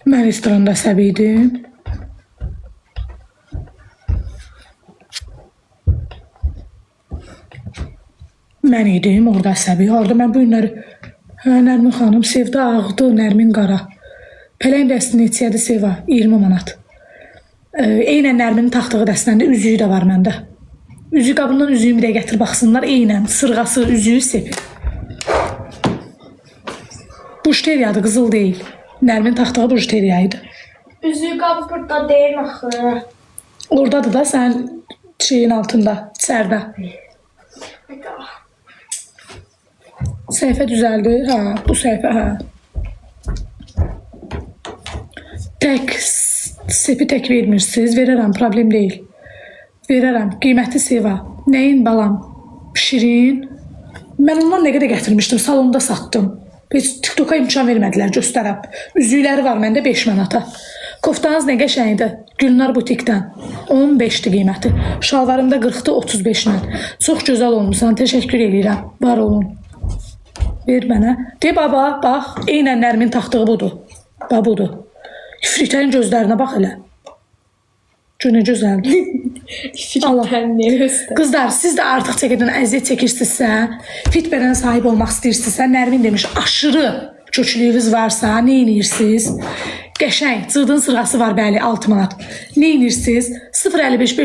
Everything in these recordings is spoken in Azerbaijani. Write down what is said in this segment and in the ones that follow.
Mən restoranda əsəbi idim. Mən idim orada əsəbi. Orada mən bu günləri Nərmin xanım, Sevda ağdı, Nərmin qara. Pələng dəsti neçəyədir Seva? 20 manat. Eynən Nərminin taxtığı dəstəndə üzüyü də var məndə. Üzüyü qabından üzüyümü də gətir baxsınlar. Eynən sırğası, üzüyü sepir. Bujteriyadır, qızıl deyil. Nərmin taxtığı bujeriyaydı. Üzüyü qabı burada deyil axı. Oradadır da sən şeyin altında, içərdə. Səhifə düzəldi. Hə, bu səhifə, hə. Tək, sepi tək vermirsiniz. Verərəm, problem deyil. Verərəm. Qiymətli Seva. Nəyin balam? Şirin. Mən ondan nə qədər gətirmişdim, salonda satdım. Heç TikToka imkan vermədilər, göstərəm. Üzükləri var məndə 5 manata. Koftanız nə qəşəngdir? Gülnar butikdən. 15'di qiyməti. Şalvarımda 40'dı, 35 mən. Çox gözəl olmuşsan, təşəkkür edirəm. Var olun. Ver mənə. De baba, bax, eynən Nərmin taxtığı budur. Bax, budur. İfritərin gözlərinə bax elə. Gör nə gözəldir. Qızlar, siz də artıq çəkədən əziyyət çəkirsinizsə, fit bədənə sahib olmaq istəyirsinizsə, Nərmin demiş, aşırı köklüyünüz varsa, nə edirsiniz? Qəşəng, cırdın sırğası var, bəli, 6 manat. Nə edirsiniz? 055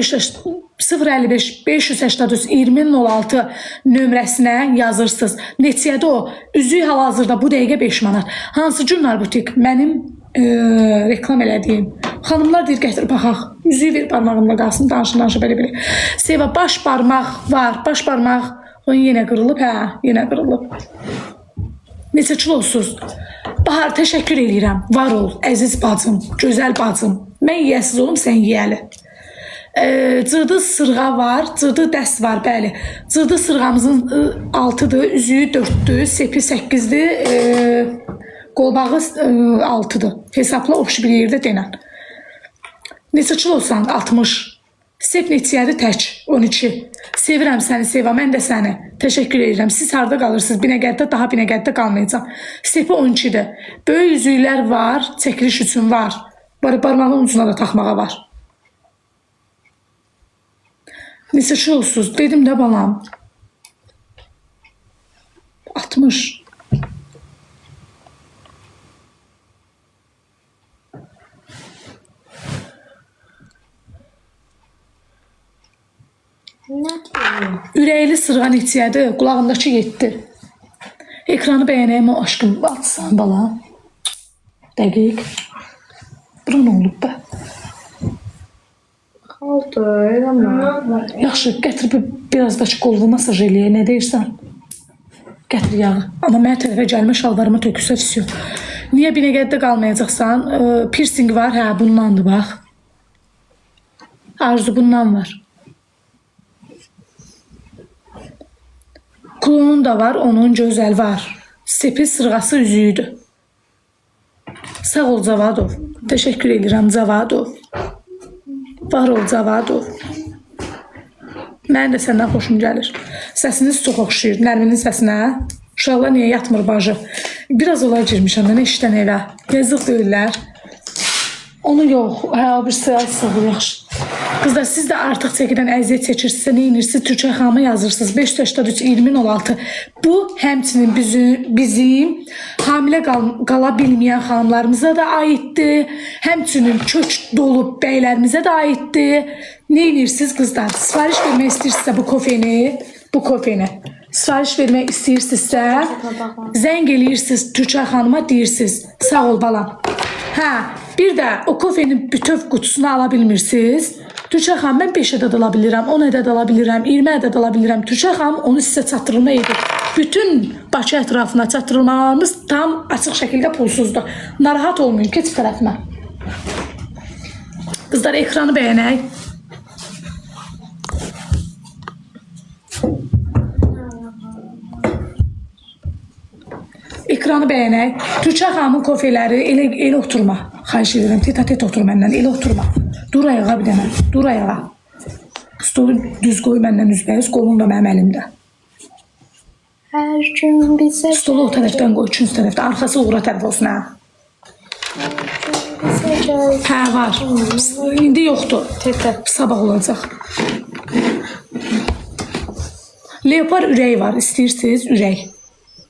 583 2006 nömrəsinə yazırsınız. Neçədir o? Üzük hal-hazırda bu dəqiqə 5 manat. Hansı Gülnar butik? Mənim reklam elədiyim. Xanımlar deyir, gətir baxaq. Üzüyü ver parmağımla qalsın, danışın belə. Seva, baş parmaq var. Baş parmaq yenə qırılıb, hə, yenə qırılıb. Neçə kilosuz? Bahar, təşəkkür edirəm. Var ol, əziz bacım, gözəl bacım. Mən yiyəsiz olum, sən yiyəli. Cırdı sırğa var, cırdı dəst var, bəli. Cırdı sırğamızın 6'dır, üzüyü 4'dür, sepi 8'dir, qolbağı 6'dır. Hesabla oxşu bir yerdə denən. Neçə kilosan? 60. Sep neçəyədir? Tək. 12. Sevirəm səni, Seva, mən də səni. Təşəkkür edirəm. Siz harada qalırsınız? Binəqəddə, daha Binəqəddə qalmayacaq. Sepi 12'dir. Böyük üzüklər var, çəkiliş üçün var. Barmağın ucuna da taxmağa var. Neçə kilosuz? Dedim də balam. 60. Ürəkli sırğa neçəyədir? Qulağımdakı 7. Ekranı bəyənəyəm o aşkım. Atsan bala. Dəqiq. Bura nə olub bə? Qaldı, eləmə. Yaxşı, gətir biraz da qolunu masaj eləyə. Nə deyirsən? Gətir yağı. Amma mənə tərəfə gəlmə şalvarıma töküsə fisiyo. Niyə Binəqəddə qalmayacaqsan? Piercing var, hə, bundandır, bax. Arzu bundan var. Klonun da var, onun gözəl var. Sepi sırğası üzüyüdür. Sağ ol Zavadov. Təşəkkür edirəm Zavadov. Var ol Zavadov. Mənim də səndən xoşum gəlir. Səsiniz çox oxşayır. Nərminin səsinə. Uşaqlar niyə yatmır bacı? Biraz olay girmişəm mən işdən evə. Yazıq deyirlər. Onu yox. Hə, o bir sıra sığır, yaxşı. Qızlar, siz də artıq çəkidən əziyyət çəkirsinizsə, nə edirsiniz? Türkçə xanıma yazırsınız. 583 2006. Bu, həmçinin bizim hamilə qala bilməyən xanımlarımıza da aiddir. Həmçinin kök dolu bəylərimizə də aiddir. Nə edirsiniz qızlar? Sifariş vermək istəyirsinizsə bu kofeni, sifariş vermək istəyirsinizsə, zəng eləyirsiniz Türkçə xanıma, deyirsiniz. Sağ ol balam. Hə, bir də o kofenin bütöv qutusunu ala bilmirsiniz. Türkçə xanım, mən 5 ədəd ala bilirəm, 10 ədəd ala bilirəm, 20 ədəd ala bilirəm. Türkçə xanım onu sizə çatdırılma edir. Bütün Bakı ətrafına çatdırılmalarımız tam açıq şəkildə pulsuzdur. Narahat olmayın, keç tərəfimə. Qızlar, ekranı bəyənək. Ekranı bəyənək. Türkçə xanımın kofeləri elə oturma. Xahiş edirəm, tet otur məndən, elə oturma. Dur ayağa bir dənə, dur ayağa. Stolu düz qoy məndən üzbəyiz, qolun da mənim əlimdə. Hər gün bizə... Stolu o tərəfdən qoy, üçüncü tərəfdə, arxası uğra tərəf olsun, hə. Hər gün Hə, var. İndi yoxdur. Sabah olacaq. Leopar ürəyi var. İstəyirsiniz ürək.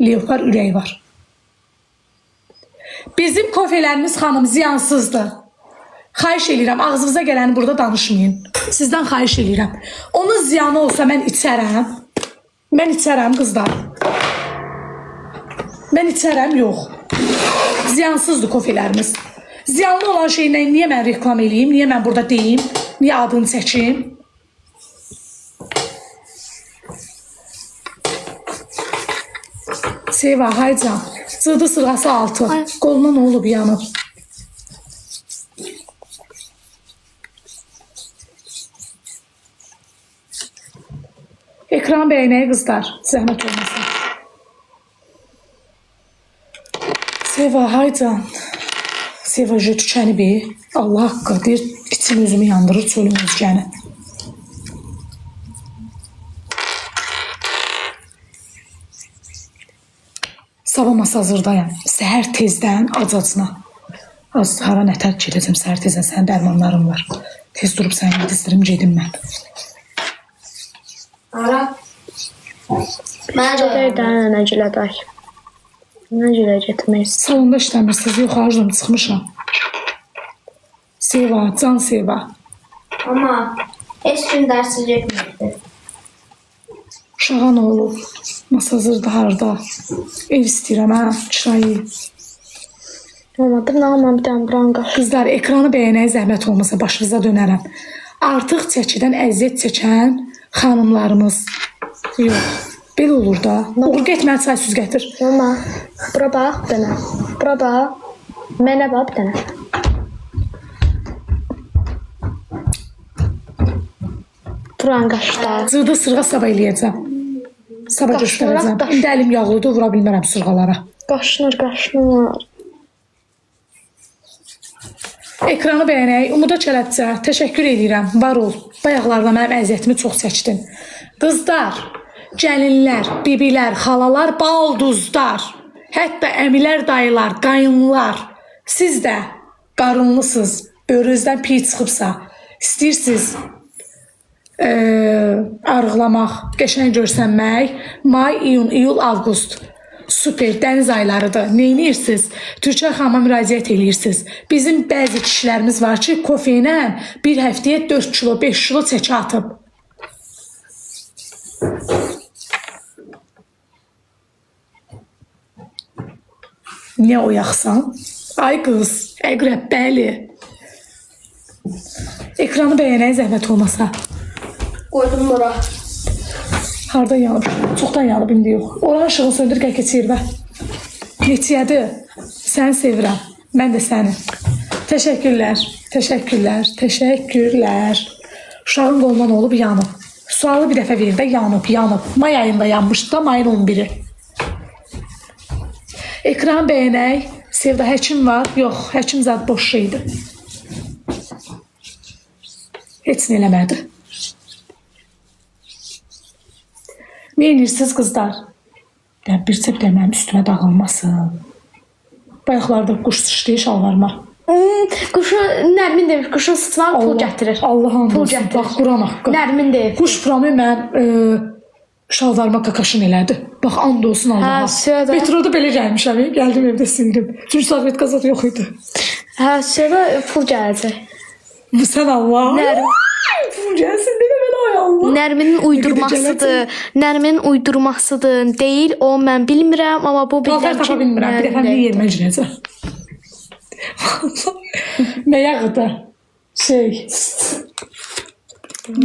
Leopar ürəyi var. Bizim kofelərimiz xanım ziyansızdır. Xahiş edirəm, ağzınıza gələni burada danışmayın. Sizdən xahiş edirəm. Onun ziyanı olsa mən içərəm. Mən içərəm qızlar. Mən içərəm, yox. Ziyansızdır kofelərimiz. Ziyanlı olan şeylə niyə mən reklam eləyim, niyə mən burada deyim, niyə adını çəkim? Seva, haycan. Cırdı sırğası altı. Qoluna nə olub yanıb? Ekran beğenəyi qızlar. Zəhmət olmasın. Seva, haycan. Seva, tükəni bir. Allah haqqı deyir, içim özümü yandırır, çölüm özgəni. Sabah masa hazırdayam. Səhər tezdən acacına. Az hara nətər gedəcəm səhər tezdən, sənin dərmanlarım var. Tez durub səni yedizdirim, gedim mən. Ara. Mən Gedəkdən nə gülədək. Nə gülə getməyiz. Salonda işləmirsiniz, yox, harcım çıxmışam. Seva, can Seva. Amma heç gün dərsi getmirdi. Uşağa nə olub? Masa hazırda harda? Ev istəyirəm, hə, kirayı. Olmadı, nə almam bir dənə buran qaş. Qızlar, ekranı bəyənəyə zəhmət olmasa başınıza dönərəm. Artıq çəkidən əziyyət çəkən xanımlarımız. Yox, belə olur da. Uğur, get mənə çay süz gətir. Mama, bura bax bir dənə. Bura bax. Mənə bax bir dənə. Buran qaşlar. Cırdı sırğa sabah eləyəcəm. Sabah göstərəcəm. İndi əlim yağlıdır, vura bilmərəm sırğalara. Qaşınır, qaşınır. Ekranı bəyənək, Umuda Kələtcə, təşəkkür edirəm, var ol. Bayaqlarda mənim əziyyətimi çox çəkdin. Qızlar, gəlinlər, bibilər, xalalar, balduzlar, hətta əmilər, dayılar, qayınlar, siz də qarınlısınız, böyrünüzdən piy çıxıbsa, istəyirsiniz arıqlamaq, qəşəng görsənmək, may, iyun, iyul, avqust. Super, dəniz aylarıdır. Neyləyirsiniz? Türkçə xanıma müraciət eləyirsiniz. Bizim bəzi kişilərimiz var ki, kofe ilə bir həftəyə 4 kilo, 5 kilo çəki atıb. Niyə oyaqsan? Ay qız, əqrəb, bəli. Ekranı bəyənəyə zəhmət olmasa. Qoydum bura. Harda yanıb? Çoxdan yanıb, indi yox. Oranın ışığını söndür, gəl keçir və. Neçiyədir? Səni sevirəm. Mən də səni. Təşəkkürlər, təşəkkürlər, təşəkkürlər. Uşağın qolundan olub yanıb. Sualı bir dəfə verir də yanıb, yanıb. May ayında yanmışdı da, mayın 11-i. Ekran bəyənək. Sevda, həkim var? Yox, həkim zad boş şeydir. Heç nə eləmədi. Nə edirsiniz qızlar? Bir də mənim üstümə dağılmasın. Bayaqlarda quş sıçdı şalvarıma. Quşu Nərmin demiş, quşun sıçman pul gətirir. Allah'ın Pul olsun, gətirir. bax Quran haqqı. Nərmin deyib. Quş promi mən şalvarıma kakaşın elədi. Bax, and olsun Allaha. Hə, södə. Metroda belə gəlmişəm, gəldim evdə sildim. Çünki Sovet qazad yox idi. Hə, sonra pul gələcək. Bu sən Allah. Pul gəlsin deyə belə ay Allah. Nərminin uydurmasıdır. Nərminin uydurmasıdır. Deyil, o mən bilmirəm, amma bu Paltar tapa bilmirəm. Bir dəfə bir yerimə girəcəm. Məyağıdır.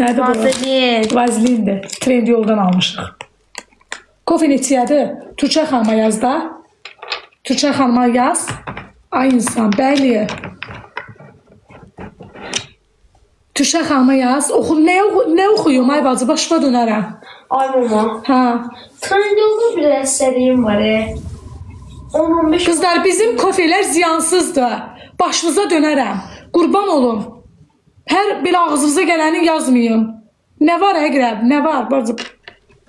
Nədir bu? Vazelin. Vazelindir. Trend yoldan almışıq. Kofe neçiyədir? Türkçə xanıma yaz da. Türkçə xanıma yaz. Ay insan, bəli. Türkçə xanıma yaz. Oxu, nə oxuyum ay bacı? Başıma dönərəm. Ay mama. Hə. Trendyolda bir əsərim var. 10-15 Qızlar, bizim kofelər ziyansızdır. Başınıza dönərəm. Qurban olun. Hər belə ağzınıza gələni yazmayın. Nə var əqrəb? Nə var bacı?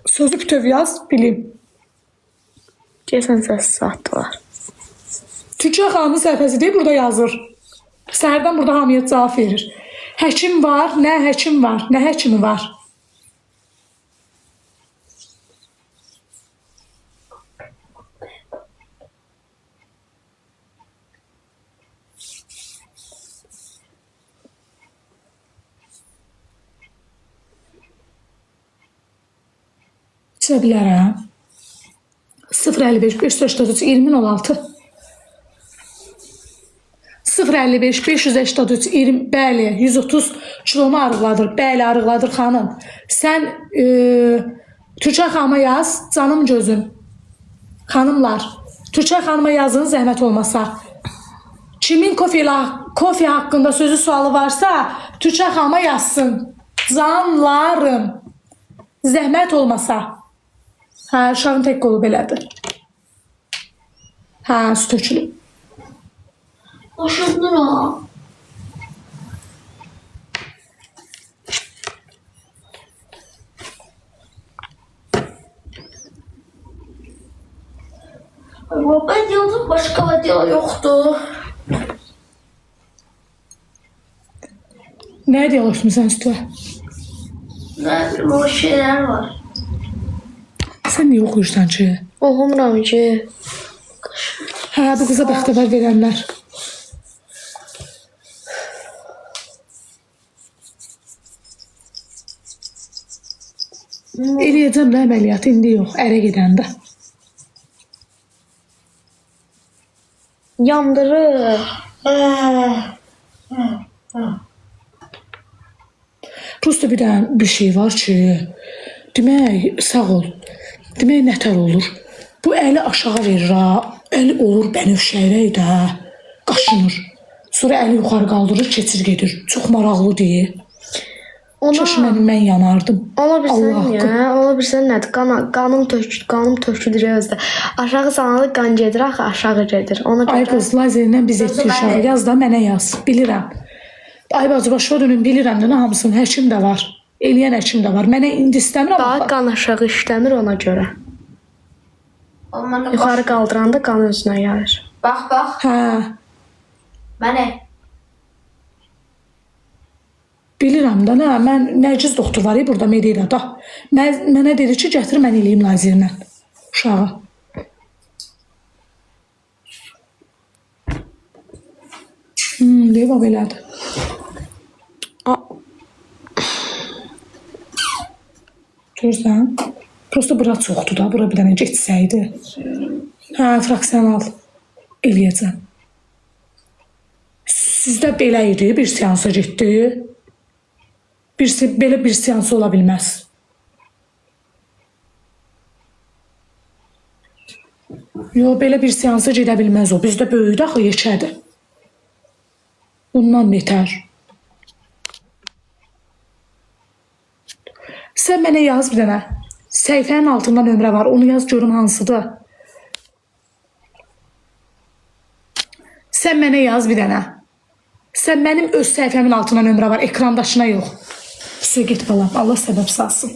Sözü bütöv yaz, bilim. Gəlsən səs saat var. Türkçə xanımın səhifəsi deyil, burada yazır. Səhərdən burada hamıya cavab verir. Həkim var, nə həkim var, nə həkimi var. İçə bilərəm. 055 583 2016 055 583 20 bəli 130 kilonu arıqladır. Bəli arıqladır xanım. Sən Türkçə xanıma yaz canım gözüm. Xanımlar Türkçə xanıma yazın zəhmət olmasa. Kimin kofe haqqında sözü sualı varsa Türkçə xanıma yazsın. Canlarım. Zəhmət olmasa. Hə, uşağın tək qolu belədir. Hə, su tökülür. Boşandır ha. Ben diyordum başka video yoktu. Nə diyorsun sən Sütü? Ne bileyim o şeyler var. Sən niyə oxuyursan ki? Oxumuram ki. Hə, bu qıza bəxtəvər verənlər. Eləyəcəm də əməliyyatı indi yox, ərə gedəndə. Yandırır. Prosta bir şey var ki, demək, sağ ol, demək nətər olur. Bu əli aşağı verir ha, əli olur bənövşəyrək də, qaşınır. Sonra əli yuxarı qaldırır, keçir gedir. Çox maraqlı deyil. Çaş mən yanardım. Ola bilsən Allah ya, haqqı. ola bilsən nədir? Qanım tökülür özdə. Aşağı salanda qan gedir, axı aşağı gedir. Ona Ay görə qız, lazerindən biz etdik uşağı. Yaz da mənə yaz, bilirəm. Ay bacı, başa dönüm, bilirəm də nə hamısının həkim də var. Eləyən həkim də var. Mənə indi istəmirəm. daha qan aşağı işləmir ona görə. Aman Yuxarı qaldıranda qan özünə gəlir. bak bak. Hə, Bana. bilirəm də, nə, mən nərciz doktor var burada Medinada. Mənə dedi ki, gətir mən eləyim lazerlə uşağı. Deyib o belədir. Görürsən? Prosta bura çoxdur da, bura bir dənə getsəydi. Hə, fraksional eləyəcəm. Sizdə belə idi, bir seansa getdi. Belə bir seansı ola bilməz. Yox, belə bir seansa gedə bilməz o. Bizdə böyüdü axı yekədir. Bundan betər. Sən mənə yaz bir dənə. Səhifənin altında nömrə var. Onu yaz görüm hansıdır. Sən mənə yaz bir dənə. Sən mənim öz səhifəmin altında nömrə var. Ekrandaşına yox. Sən get balam. Allah səbəb salsın.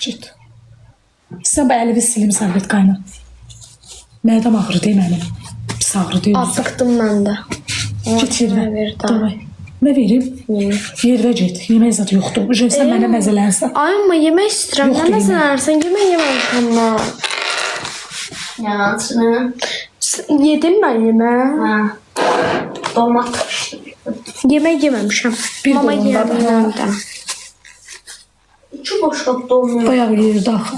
Get. Sən bu əlimi silim Sərvət qayna. Mədəm ağrı deyil mənim. Pis ağrı deyil. Azıqdım mən də. Get yervə. ver də. Davay. Nə verim? Yervə get. Yemək zadı yoxdur. Sən mənə məzələnsən. Ay, amma yemək istəyirəm. Yox, Nə yemək. məsələnsən? Yemək yeməmişəm mən. Yansın. Yedim mən yemək. Ha. Domat. Yemək yeməmişəm. Bir Mama dolma da. yeyəm də. İki boşluk dolmuyor. Bayağı yerdə axı.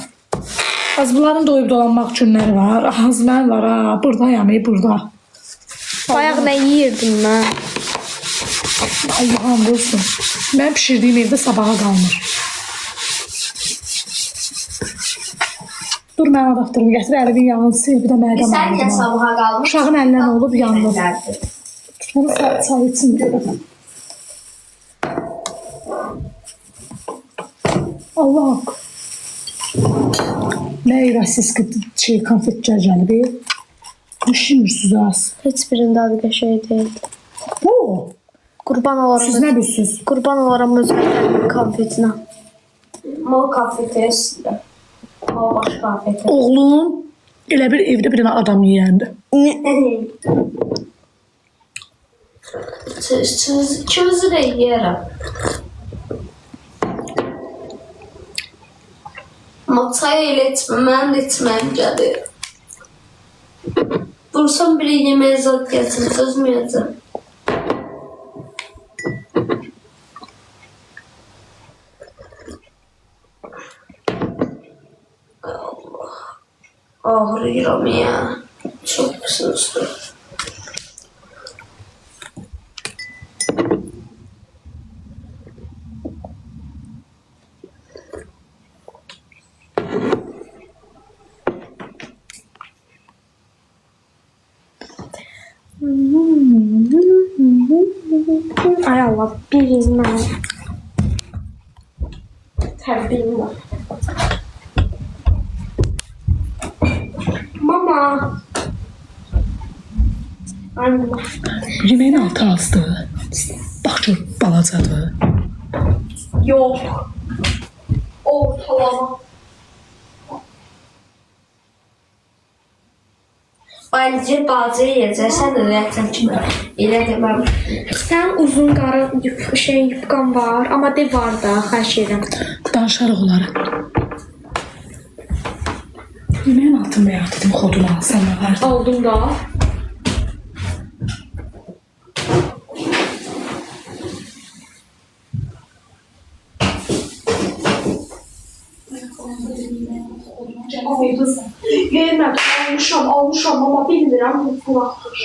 Az bunların doyub dolanmaq günləri var. Az mən var ha. Buradayam, burada. Bayaq nə yeyirdim mən? Allah'ım olsun. Mən pişirdiyim evdə sabaha qalmır. Dur mən adaqdırım, gətir əlivin yağını sil, bir də mədəm Sen de ağrıdım. sabaha kalmış. Uşağın əlinə nə olub, yandı. Nerede? Onu çay için dedim. Allah haqqı. Nə irasiz şey, konfet gəlib. Düşünürsünüz az. Heç birində adı qəşəng deyil. Bu, Qurban olaram. siz nə bilirsiniz? Qurban olaram öz konfetinə. Mol kafetesi de. Mol baş kafeti. Oğlum elə bir evdə bir dənə adam yeyəndi. İkimizi de yiyərəm. Amma çay elə içmə, mənim də içməyim gəlir. Vursam biri yeməyə zad gəlsin, dözməyəcəm. Ağrıyorum ya. Çok kısınsın. Ay Allah, bilmem. Tərbiyim var. Mama. Ay mama. Yeməyin altı azdır. Bax gör, balacadır. Yox. Ortalama. Bence bazı yiyeceksen de zaten kimi. Elə deməm. Sən uzun qara yupqan var, amma de var da, xahiş edirəm. Danışarıq onları. Yeməyin altını bəyət dedim, xodunu alsan nə var? Aldım da. Vermədim, almışam, amma bilmirəm bu kulaqdır.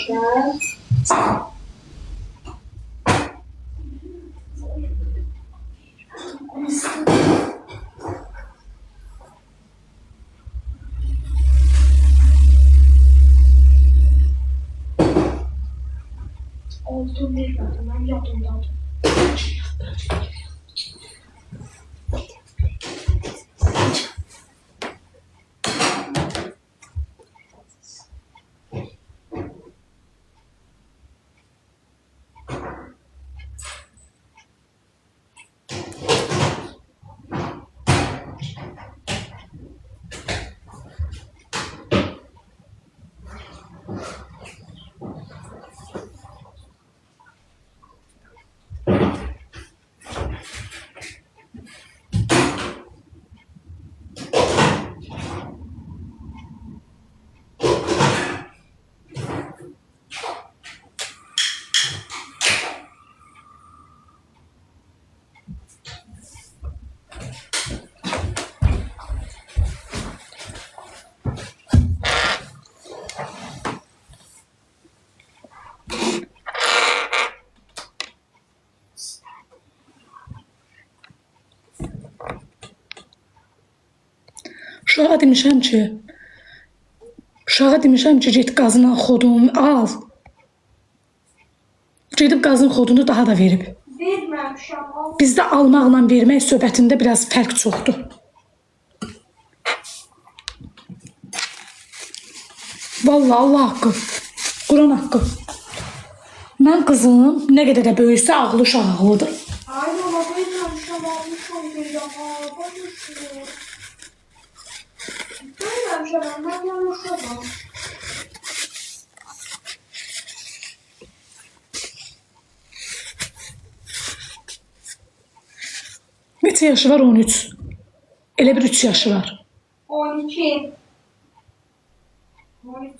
Oldu vermədim, mən yadımdadır. Uşağa demişəm ki, get qazına xodunu al. Gedib qazın xodunu daha da verib. Verməmişəm, al. Bizdə almaqla vermək söhbətində biraz fərq çoxdur. Vallahi Allah haqqı, Quran haqqı. Mən qızım nə qədər də böyüksə ağlı uşaq ağlıdır. Ay mama, verməmişəm, almışam deyəm, başlayır. Verməmişəm, mən yanlışam. Neçə yaşı var? 13. Elə bir 3 yaşı var. 12.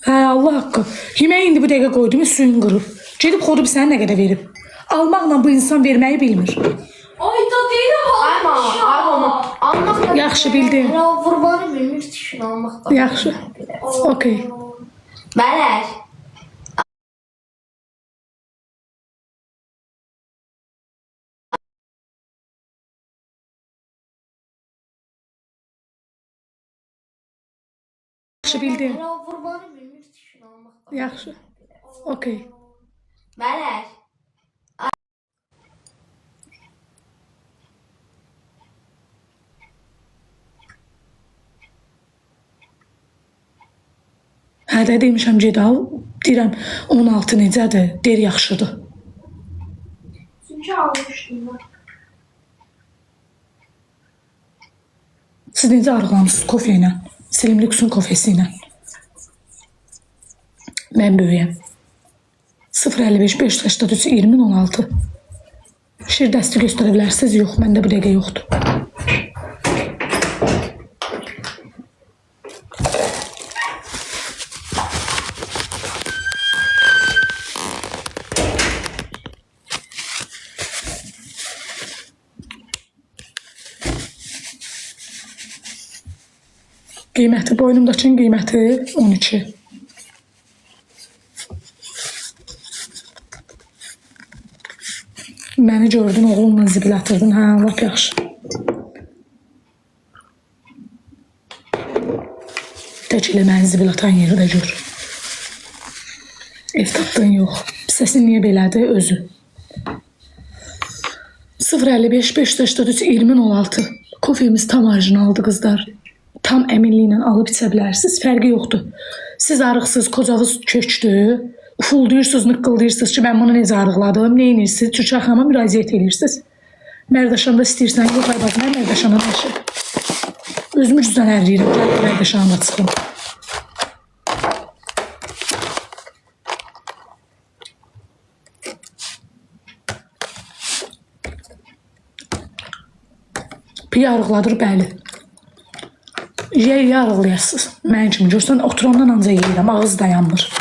Hə, Allah haqqı. Yeməyi indi bu dəqiqə qoydum, suyun qırıb. Gedib xodu sənə nə qədər verib. Almaqla bu insan verməyi bilmir. Ay da deyirəm, almışam. Ay mama, almaq da... Yaxşı bildim. Hələ vurmanı bilmir, düşün almaq da. Yaxşı. Okey. Bələk. Yaxşı bildim. Hələ vurmanı bilmir, düşün almaq da. Yaxşı. Okey. Bələk. Hə də demişəm ged al. Deyirəm 16 necədir? Der yaxşıdır. Çünki almışdım mən. Siz necə arıqlamısınız kofə ilə? Slim Lux'un kofesi ilə. Mən böyüyəm. 055 583 2016. Şir dəsti göstərə bilərsiniz? Yox, məndə bu dəqiqə yoxdur. Qiyməti, boynumdakının qiyməti 12. Məni gördün, oğlumla zibil atırdın. Hə, lap yaxşı. Tək elə məni zibil atan yeri də gör. Ev tapdın yox. Səsin niyə belədir? Özü. 055 583 2016. Kofemiz tam orijinaldır qızlar. Tam əminliklə alıb içə bilərsiniz. Fərqi yoxdur. Siz arıqsız, kocağız kökdür. Ufulduyursunuz, nıqqıldayırsınız ki, mən bunu necə arıqladım, nə inirsiniz? Türkçə xanıma müraciət edirsiniz. Mərdaşanda istəyirsən, yox ay bacı, mən Mərdaşanda yaşayım. Özümü cüzdən ərliyirəm, gəl Mərdaşanda çıxım. Piy arıqladır, bəli. Yeyə arıqlayasınız. Mən kimi görsən, oturandan anca yeyirəm, ağız dayanmır.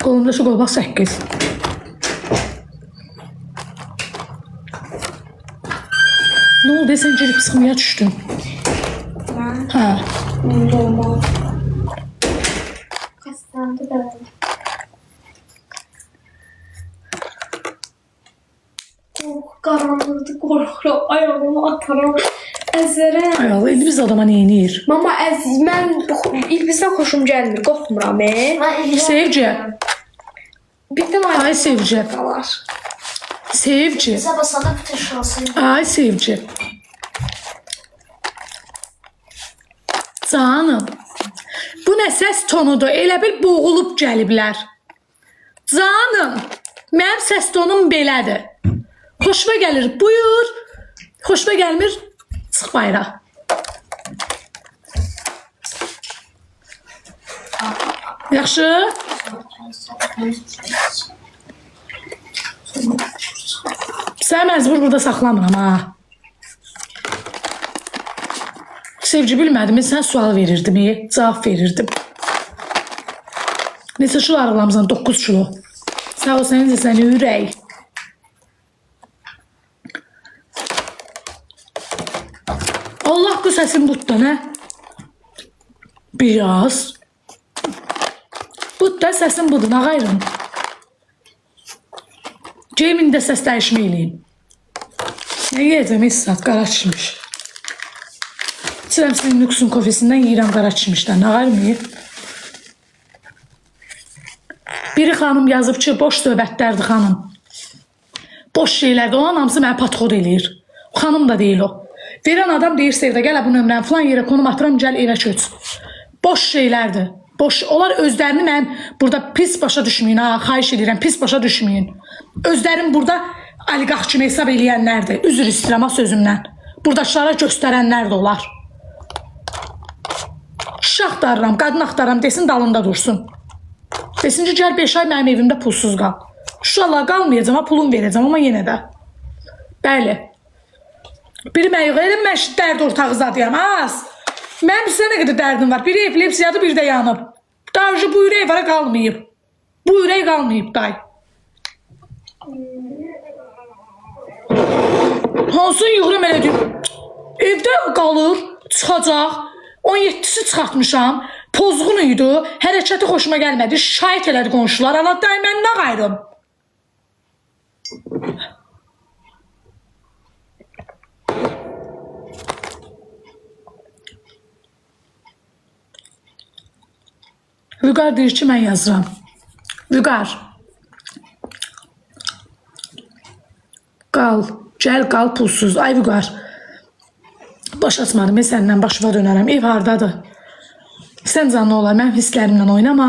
Qolumdakı qolbaq 8. Nə oldu? Sən girib sıxmaya düşdün. Hə. Normal. Kastandı da. Qaranlıqdır, qorxuram, ayağımı ataram, əzərəm. Ayalı, indi biz adama neyinir? Mama, mən İlbizdən xoşum gəlmir, qorxmuram. Sevci. Birdən Ay Sevci. qalar. Sevci. Sabah sana bütün şansın. Ay Sevci. Canım. Bu nə səs tonudur? Elə bil boğulub gəliblər. Canım. Mənim səs tonum belədir. Xoşuma gəlir, buyur. Xoşuma gəlmir, çıx bayra. Yaxşı? Sən məcbur burada saxlamıram, ha. Sevci bilmədim, sən sual verirdim, cavab verirdim. Neçə kilo arıqlamısan? 9 kilo. Sağ ol, sənin səni ürək. Allah bu səsin butda, nə? Biraz. Butda səsin budur, nə qayrın? Cemində səs dəyişmə eləyim. Nə yiyəcəm, İssat, qara çişmiş. İçirəm sənin lüksun kofesindən yiyirəm qara çişmişdən, nə qayrmayıb? Biri xanım yazıb ki, boş söhbətlərdir xanım. Boş şeylərdir, olan hamısı mənə patxod eləyir. Xanım da deyil o. Verən adam deyir sevdə, gəl bu nömrəni falan yerə konum atıram, gəl evə köç. Boş şeylərdir. Boş. Onlar özlərini mən burada pis başa düşməyin, ha, xahiş edirəm, pis başa düşməyin. Özlərim burada oliqarx kimi hesab eləyənlərdir. Üzr istəyirəm ha sözümdən. Buradakılara göstərənlər də olar. Kişi axtarıram, qadın axtarıram, desin dalında dursun. Desin ki, gəl 5 ay mənim evimdə pulsuz qal. Şuşalar qalmayacam, ha, pulum verəcəm, amma yenə də. Bəli. Biri mən yox, elə mən dərd ortağı zadıyam, az. Mənim sizə nə qədər dərdim var? Biri epilepsiyadır, biri də yanıb. Daha bu ürək vara qalmayıb. Bu ürək qalmayıb, day. Hansını yığıram elə deyim. Evdə qalır, çıxacaq. 17'si çıxartmışam. Pozğun idi, hərəkəti xoşuma gəlmədi. Şikayət elədi qonşular. Allah day, mən nə qayrım? Vüqar deyir ki, mən yazıram. Vüqar. Qal, gəl qal pulsuz. Ay Vüqar. Baş açmadım, mən səndən başıma dönərəm. Ev hardadır? Sən canlı olar, mənim hisslərimlə oynama.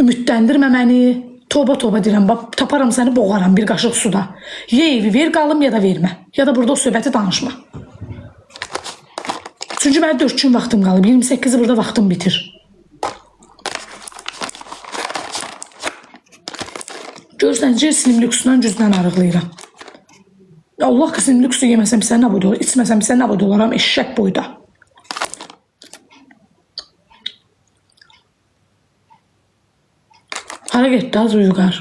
Ümidləndirmə məni. Toba toba deyirəm, bax, taparam səni, boğaram bir qaşıq suda. Ye evi, ver qalım ya da vermə. Ya da burada o söhbəti danışma. Çünki mənim 4 gün vaxtım qalıb. 28-i burada vaxtım bitir. Görürsən, Slimlüksdən gücdən arıqlayıram. Allah ki, Slimlüksu yeməsəm sən nə boyda olur, içməsəm sən nə boyda olaram, eşşək boyda. Hara getdi az uyuqar.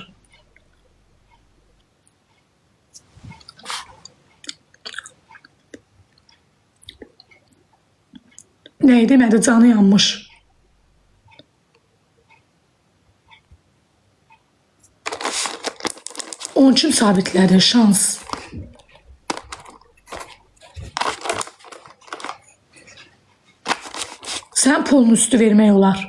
Nəyi demədi, canı yanmış. Onun kim sabitlədi? Şans. Sən pulun üstü vermək olar.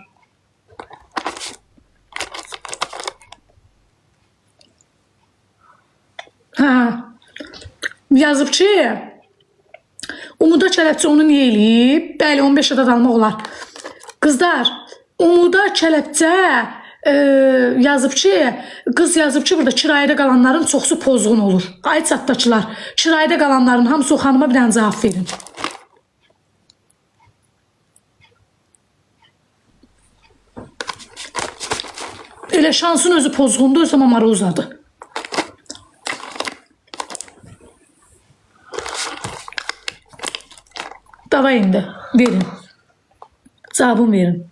Hə. Yazıb ki, Umuda Çələbçi onu niyə eləyib? Bəli, 15 adad almaq olar. Qızlar, Umuda Çələbçə yazıb ki, qız yazıb ki, burada kirayədə qalanların çoxsu pozğun olur. Ay çatdakılar, kirayədə qalanların hamısı o xanıma bir dənə cavab verin. Elə şansın özü pozğundur, özü mamara uzadı. Dava indi, verin. Cavabını verin.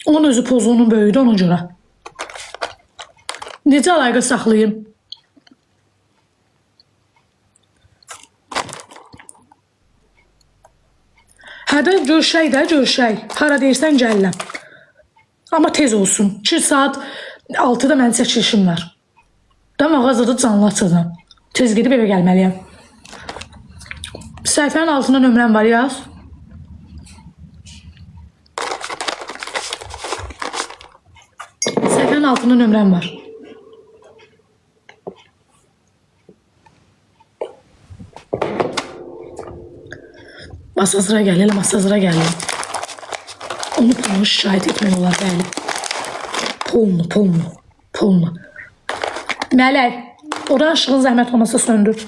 Onun özü pozğunun böyüdü ona görə. Necə əlaqə saxlayayım? Hədə görüşək də, görüşək. Hara deyirsən gəlirəm. Amma tez olsun. 2 saat 6-da mənim çəkilişim var. Da mağazada canlı açacağım. Tez gedib evə gəlməliyəm. Səhifənin altında nömrəm var, yaz. Səhifənin altında nömrəm var. Masazıra gəl, elə masazıra gəlin. Onu pulunu şikayət etmək olar, bəli. Pulunu. Mələk, oradan ışığın zəhmət olmasa söndür.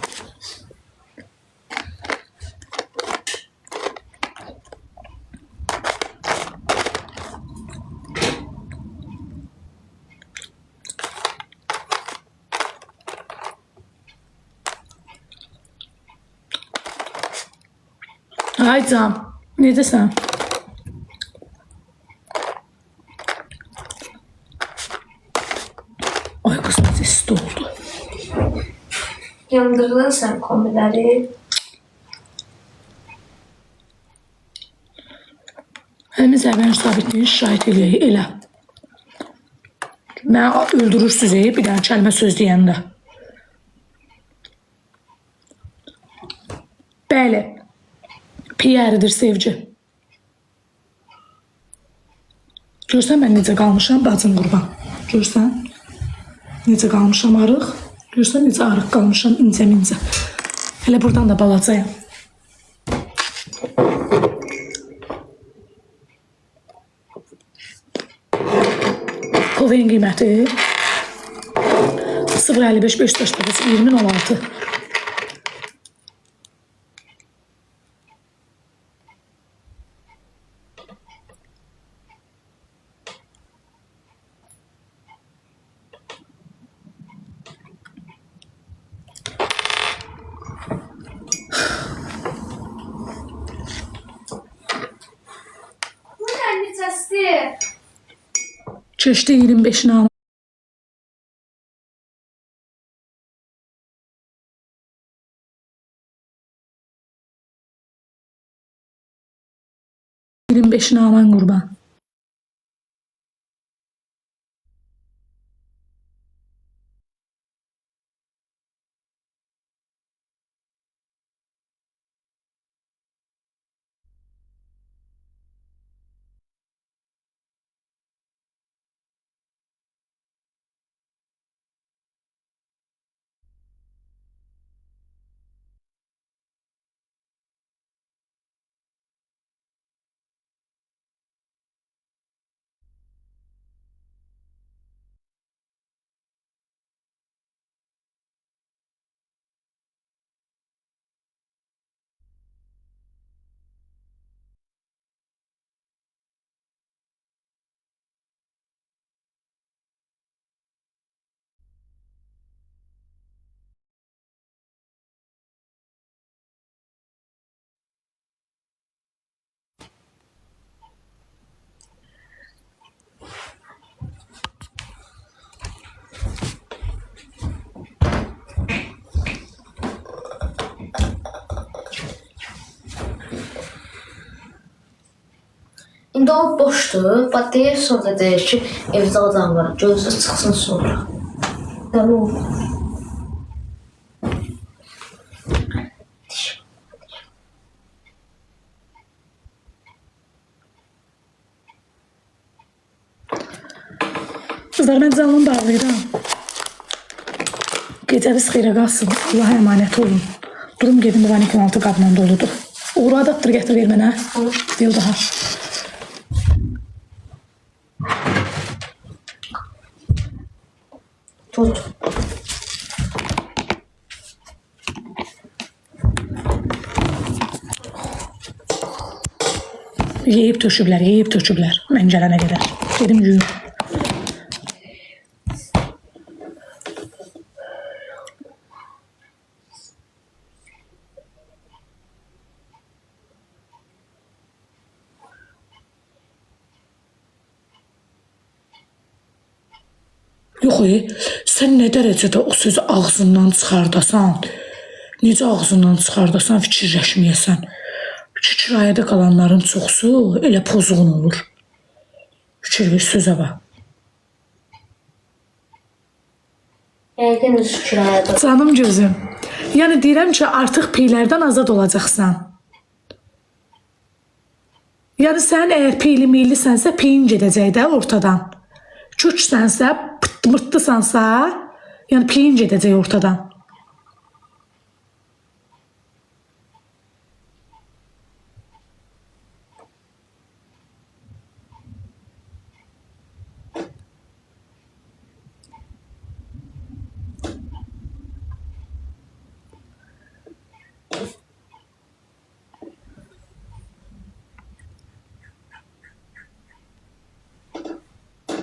Ay can, necəsən? Ay qız, necə isti oldu. Yandırdın sən kombiləri. Həmin zərbənin sabitliyini şahid eləyək, elə. Mənə öldürürsüz, bir dənə kəlmə söz deyəndə. Bəli. Piyəridir sevgi. Görsən mən necə qalmışam, bacım qurban. Görsən necə qalmışam arıq. Görsən necə arıq qalmışam, incə-mincə. Elə buradan da balacayam. Koveyin qiyməti 055 589 2016. Keçdi 25'ini al. Aman qurban. İndi o boşdur. Bax deyir, sonra deyir ki, evdə adam var. Gözü çıxsın sonra. Dəli olur. Kızlar, mən canımı bağlayıram. Gecəniz xeyrə qalsın. Allaha əmanət olun. Durum gedim, bu 12-16 qabla doludur. Uğur adaptır gətir ver mənə. Deyil daha. Tut. Yeyib töküblər. Mən gələnə qədər. Gedim yuyum. Yox, sən nə dərəcədə o sözü ağzından çıxardasan, necə ağzından çıxardasan, fikirləşməyəsən. Kirayədə qalanların çoxsu elə pozğun olur. Fikir ver sözə bax. Yəqin öz kirayədə. Canım gözüm. Yəni deyirəm ki, artıq piylərdən azad olacaqsan. Yəni sən əgər piyli millisənsə, piyin gedəcək də ortadan. Köksənsə, pırt-mırtlısansa, yəni piyin gedəcək ortadan.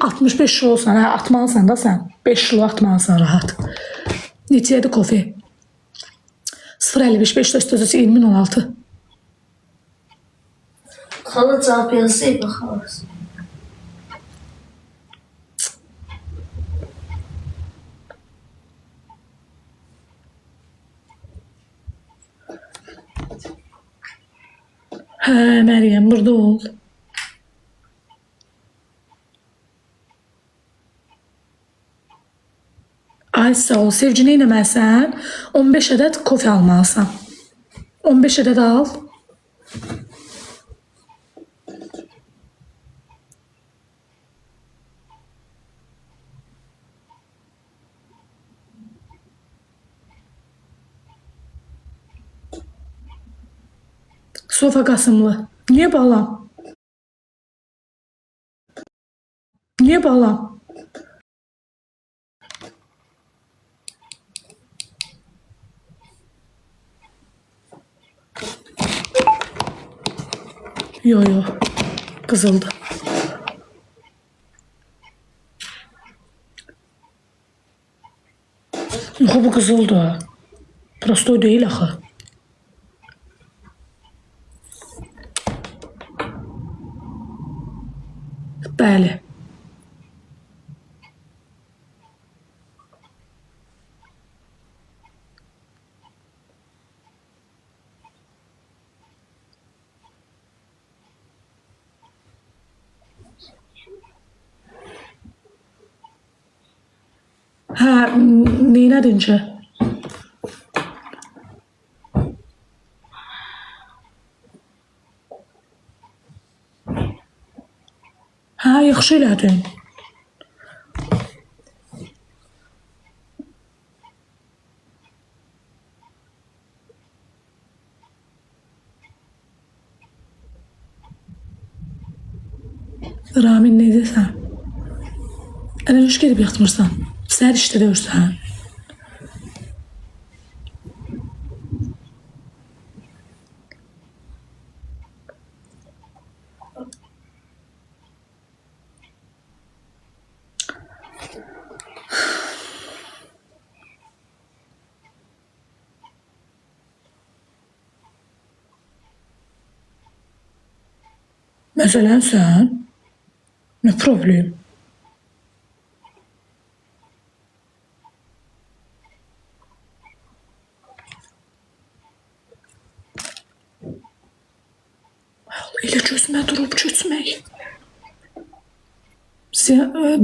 Altmış 5 kilo olsan, hə, atmalısan da sən. 5 kilo atmalısan rahat. Neçəyədir kofe? 055 500 2016. Xala cavab yazsaydı baxarız. Hə, Məryəm, burada ol. Ay sağ ol. Sevcini eləməlisən, 15 ədəd kofe almalısan. 15 ədəd al. Sofa Qasımlı. Niyə balam? Niyə balam? Yo, qızıldı. Yox, bu qızıldı. Prosto deyil axı. Bəli. Hə, neynədin ki? Hə, yaxşı elədin. Ramin, necəsən? Elə hoş gedib yatmırsan. Səhər işdə döyürsən. Məsələn sən, nə problem? Elə gözümə durub köçmək.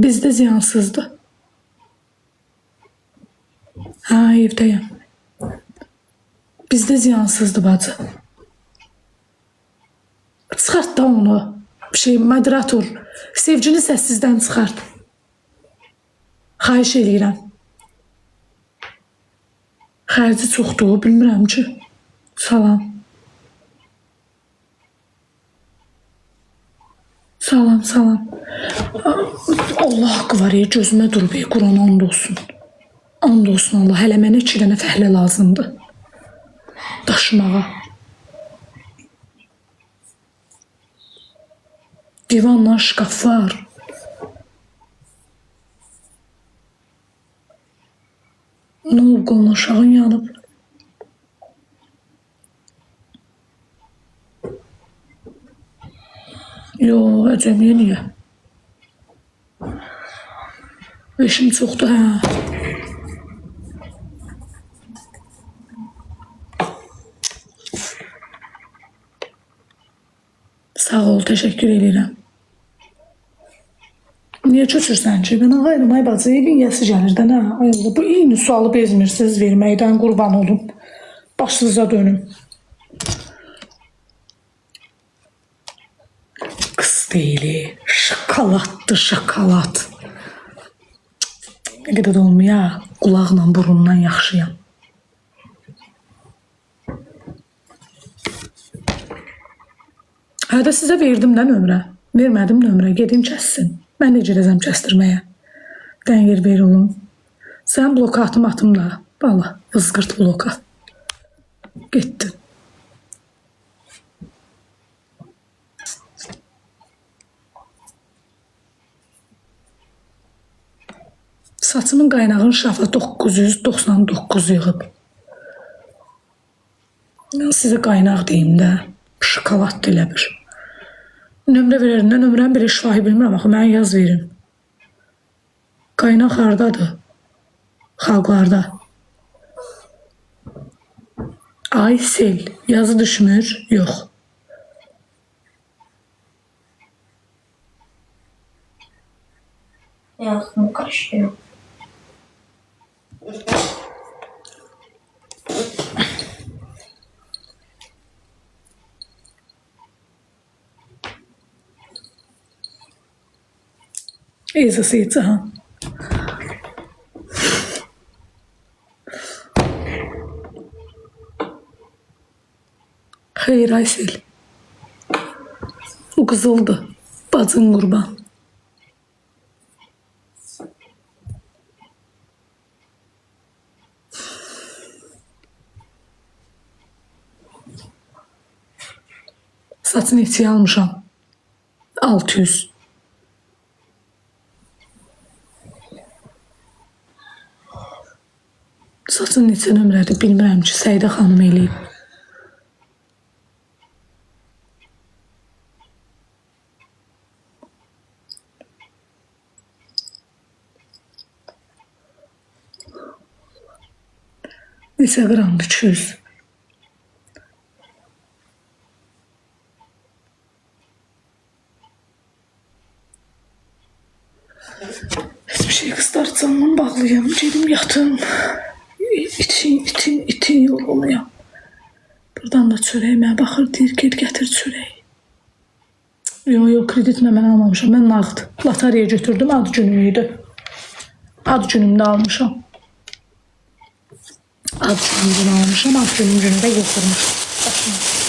Bizdə ziyansızdır. Hə, evdəyəm. Bizdə ziyansızdır bacı. Çıxart da onu. Moderator, sevgini səssizdən çıxart. Xahiş eləyirəm. Xərci çoxdur, bilmirəm ki. Salam. Salam, salam. Allah haqqı var, gözümə durub, Quran and olsun. And olsun Allah, hələ mənə 2 dənə fəhlə lazımdır. Daşımağa. Divanla şkaf var. Ne olub, qolun aşağın yanıb. Yo, əcəmiyə niyə? İşim çoxdur, hə. Sağ ol, təşəkkür edirəm. Niyə köçürsən ki? Mən ağayırım, ay bacı, evin yəsi gəlir də, nə? Ay Allah, bu eyni sualı bezmirsiniz verməkdən, qurban olum. Başınıza dönüm. Qız deyili, şokoladdır, şokolad. Nə qədər də olmuyor, qulaqla, burundan yaxşıyam. Hədə sizə verdim də nömrə. Vermədim nömrə, gedin kəssin. Mən də girəcəm kəstirməyə. Dəngir ver olun. Sən blokatım atım da. Valla, vızqırt bloka. Getdin. Saçımın qaynağın şafa 999 yığıb. Mən sizə qaynaq deyim də. Şokolad da elə bir. Nömrə verərindən nömrəni bir şifahi bilmirəm, axı mənə yaz verin. Qaynaq hardadır? Xalqlarda. Ay sel, yazı düşmür, yox. Yazdım, qaşıyım. İzası ha. Xeyr Aysel. Bu qızıldı. Bacın qurban. Saçını içiyə almışam. 600. Saçın neçə nömrədir bilmirəm ki, Səidə xanım eləyib. Neçə qramdır? 200. Hiçbir şey qızlar canımdan bağlıyam. Gedim yatım. İtin yoruluyam. Buradan da çörəyimə baxır, deyir, gel gətir çörəyi. Yox, kreditlə mən almamışam. Mən nağd. Loteriya götürdüm, ad günüm idi. Ad günümdə almışam. Ad günümdə almışam, ad günümdə götürmüşəm. Başına.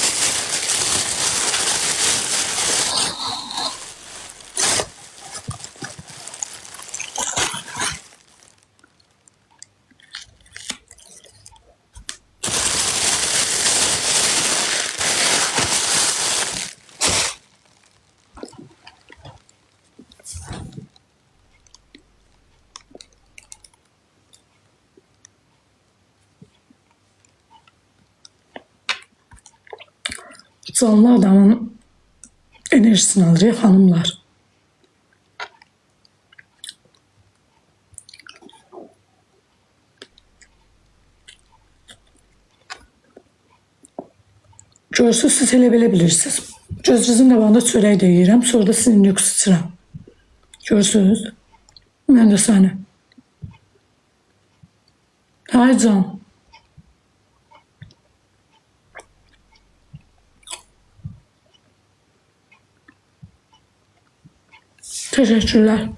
Canlı adamın enerjisini alır ya hanımlar. Görsüz siz elə belə bilirsiniz. Gözünüzün qabağında çörək də yeyirəm, sonra da sizin lüks içirəm. Görürsünüz? Mən də səni. Hay can. Teşekkürler.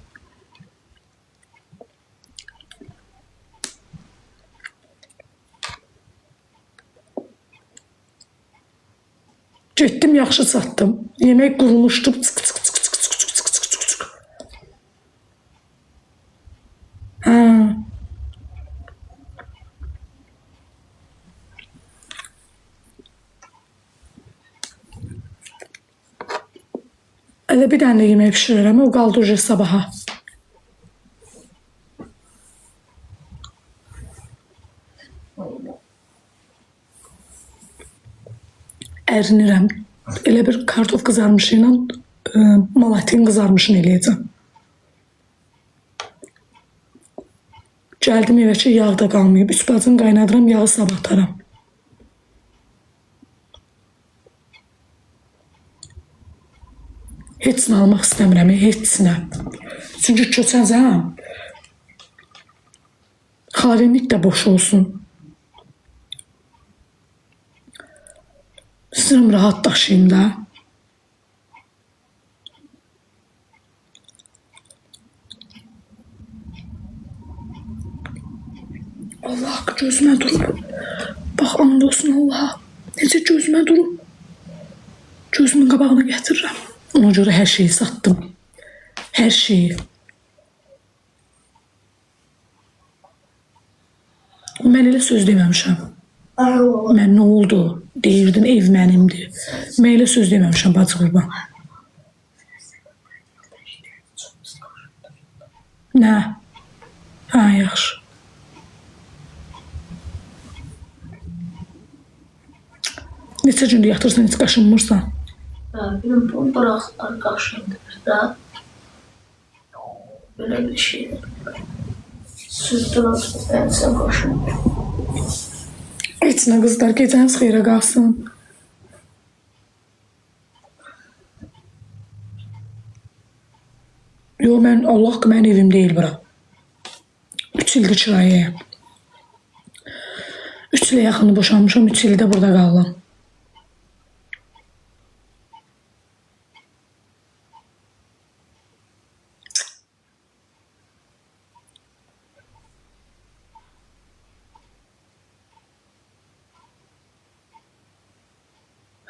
Getdim, yaxşı çatdım. Yemək qurumuşdu. Çık çık çık çık çık çık çık çık çık çık. Ha. Elə bir dənə də yemək pişirirəm, o qaldı uca sabaha. Ərinirəm. Elə bir kartof qızarmışı ilə malatin qızarmışını eləyəcəm. Gəldim evə ki, yağ da qalmayıb. 3 bacını qaynadıram, yağı sabahtaram. Hepsini almaq istəmirəm, hepsini. Çünki köçəcəm. Xalinlik də boş olsun. İstəyirəm rahat daşıyım da. Allah gözümə durub. Bax, and olsun Allaha. Necə gözümə durub. Gözümün qabağına gətirirəm. Ona görə hər şeyi satdım. Hər şeyi. Mən elə söz deməmişəm. Mən nə oldu? Deyirdin, ev mənimdir. Mən elə söz deməmişəm, bacı qurban. Nə? Hə, yaxşı. Neçə gündür yatırsan, heç qaşınmırsan? Bilmem bunu bıraktılar kaşındır da. Böyle bir şeydir. Süzdüler ben sen kaşındır. Heç nə qızlar, gecəniz xeyrə qalsın. Yo, mən Allah ki, mənim evim deyil bura. 3 ildir kirayəyəm. 3 ilə yaxını boşanmışam, 3 ildə burada qaldım.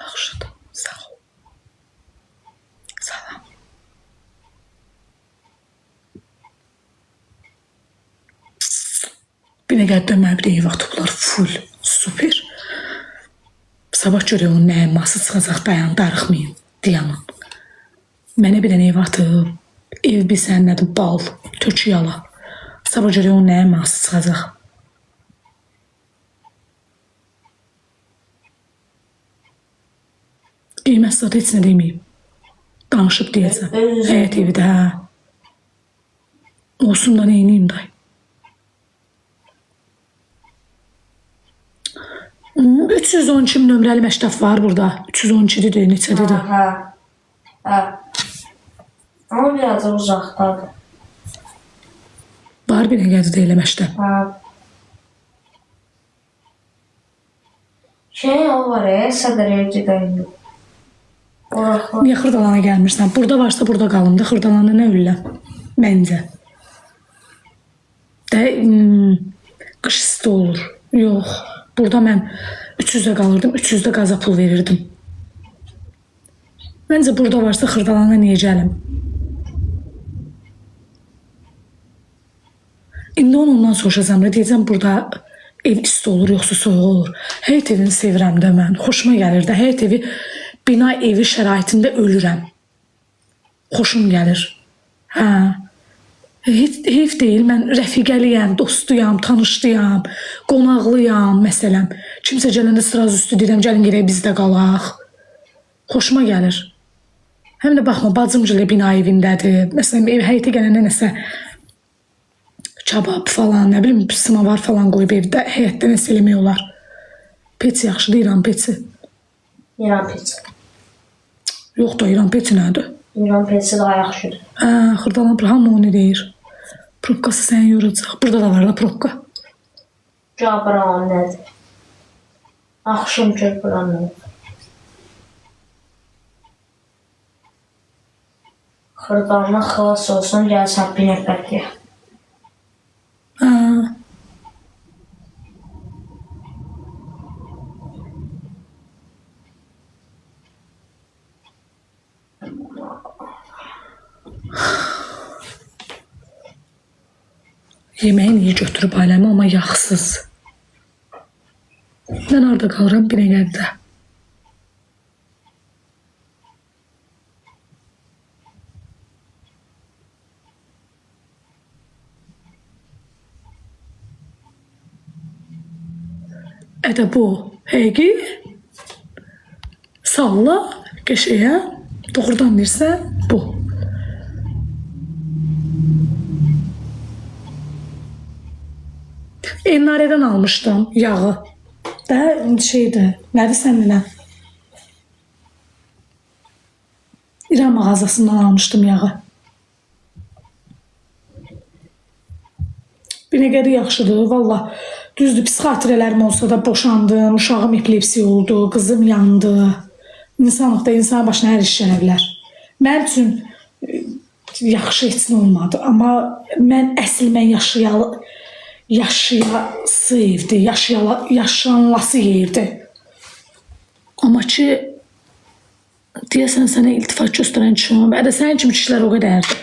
Yaxşıdır, sağ ol. Salam. Bir nə qədər dönmə bir də ev atıblar, full, super. Sabah görək onun nə əmması çıxacaq, dayan, darıxmayın, dayanın. Mənə bir dənə ev atıb, ev bir sənnədir, bal, tökü yala. Sabah görək onun nə əmması çıxacaq. Qiymət zat heç nə deməyib. Danışıb deyəcəm. Həyət evi də, hə. Olsun da neyniyim day. 312 nömrəli məktəb var burada. 312-dir, neçədir? Ha. Ama biraz da uzaktadır. Var bir nəgədir elə məktəb. Ha. Şey o var ya, Sədərəyə gedəyim. Orası. Niyə Xırdalana gəlmirsən? Burada varsa burada qalım da, Xırdalanda nə ölürəm? Məncə. Də qış isti olur. Yox. Burada mən 300-də qalırdım, 300-də qaza pul verirdim. Məncə burada varsa Xırdalana niyə gəlim? İndi ondan soruşacağım da, deyəcəm burada ev isti olur, yoxsa soğuk olur. Həyət evini sevirəm də mən. Xoşuma gəlir də. Həyət evi, bina evi şəraitində ölürəm. Xoşum gəlir. Hə. Heyf deyil, mən rəfiqəliyəm, dostuyam, tanışlıyam, qonaqlıyam, məsələn. Kimsə gələndə sıraz üstü deyirəm, gəlin gedək biz də qalaq. Xoşuma gəlir. Həm də baxma, bacım ilə bina evindədir. Məsələn, ev həyətə gələndə nəsə kabab falan, nə bilim, samavar falan qoyub evdə, həyətdə nəsə eləmək olar. Peti yaxşı deyirəm, peti. İran pizza. Yox da İran peti nədir? İran pensi daha yaxşıdır. Xırdalan hamı onu deyir. Probkası səni yoracaq. Burada da var da probka. Cabran nədir? Axşam körpüran nədir? Xırdalanma xilas olsun, gəlsən binək bəkiyə. Yeməyin iyi götürüb ailəmi, amma yaxsız. Mən orada qalıram Binəqədidə. Ədə bu həqiqi salla qəşəyə doğrudan deyirsən bu. Elnare'den almışdım yağı. Da şeydi. Nerede sendine? İran mağazasından almışdım yağı. Binəqədi yaxşıdır. Valla düzdür, pis xatirələrim olsa da boşandım. Uşağım epilepsi oldu. Kızım yandı. İnsanlıqda insan başına hər iş gələ bilər. Mənim üçün yaxşı heç nə olmadı. Amma mən yaşayası evdi, yaşanlası yerdi. Amma ki, deyəsən sənə iltifat göstərən kişiyəm. Ədə sənin kimi kişilər o qədərdir.